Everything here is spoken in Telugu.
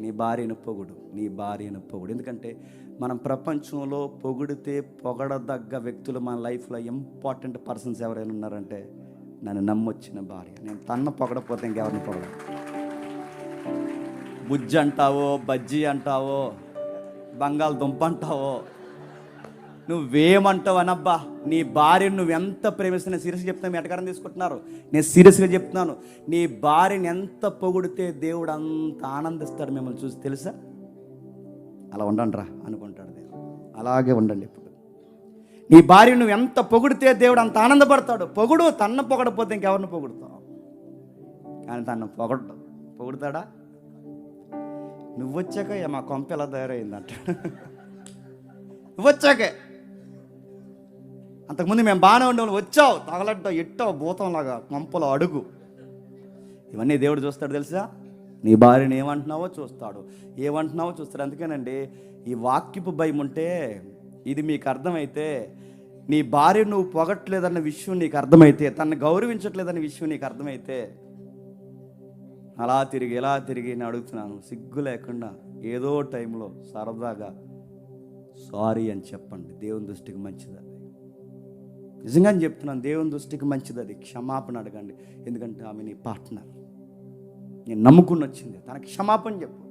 నీ భార్యను పొగుడు, నీ భార్యను పొగుడు. ఎందుకంటే మనం ప్రపంచంలో పొగిడితే పొగడదగ్గ వ్యక్తులు మన లైఫ్లో ఇంపార్టెంట్ పర్సన్స్ ఎవరైనా ఉన్నారంటే నన్ను నమ్మొచ్చిన భార్య. నేను తన్న పొగడపోతే ఇంకెవరిని పొగడ. బుజ్జి అంటావో, బజ్జీ అంటావో, బంగాళదుంప అంటావో, నువ్వేమంటావు అనబ్బా, నీ భార్యను నువ్వు ఎంత ప్రేమిస్తున్నా, సీరియస్గా చెప్తున్నా, మీ ఎటకారం తీసుకుంటున్నారు, నేను సీరియస్గా చెప్తున్నాను. నీ భార్యని ఎంత పొగిడితే దేవుడు అంత ఆనందిస్తాడు మిమ్మల్ని చూసి, తెలుసా? అలా ఉండండి రా అనుకుంటాడు దేవుడు. అలాగే ఉండండి ఇప్పుడు. నీ భార్యను నువ్వు ఎంత పొగిడితే దేవుడు అంత ఆనందపడతాడు. పొగుడు, తన్న పొగడపోతే ఇంకెవరిని పొగుడుతావు? కానీ తను పొగుడుతాడా? నువ్వు వచ్చాక మా కొంప ఎలా తయారైందంట. నువ్వు వచ్చాకే, అంతకుముందు మేము బాగానే ఉండేవాళ్ళు, వచ్చావు తగలడ్డావు, ఎట్టావు భూతంలాగా కొంపలో అడుగు. ఇవన్నీ దేవుడు చూస్తాడు తెలుసా? నీ భార్యని ఏమంటున్నావో చూస్తాడు, ఏమంటున్నావో చూస్తాడు. అందుకేనండి ఈ వాక్యపు భయం ఉంటే, ఇది మీకు అర్థమైతే, నీ భార్య నువ్వు పొగట్లేదన్న విషయం నీకు అర్థమైతే, తనని గౌరవించట్లేదన్న విషయం నీకు అర్థమైతే, అలా తిరిగి ఎలా తిరిగి నేను అడుగుతున్నాను, సిగ్గు లేకుండా ఏదో టైంలో సరదాగా సారీ అని చెప్పండి. దేవుని దృష్టికి మంచిది అది. నిజంగా చెప్తున్నాను, దేవుని దృష్టికి మంచిది అది. క్షమాపణ అడగండి. ఎందుకంటే ఆమె నీ పార్ట్నర్, నేను నమ్ముకుని వచ్చింది. తనకి క్షమాపణ చెప్పు.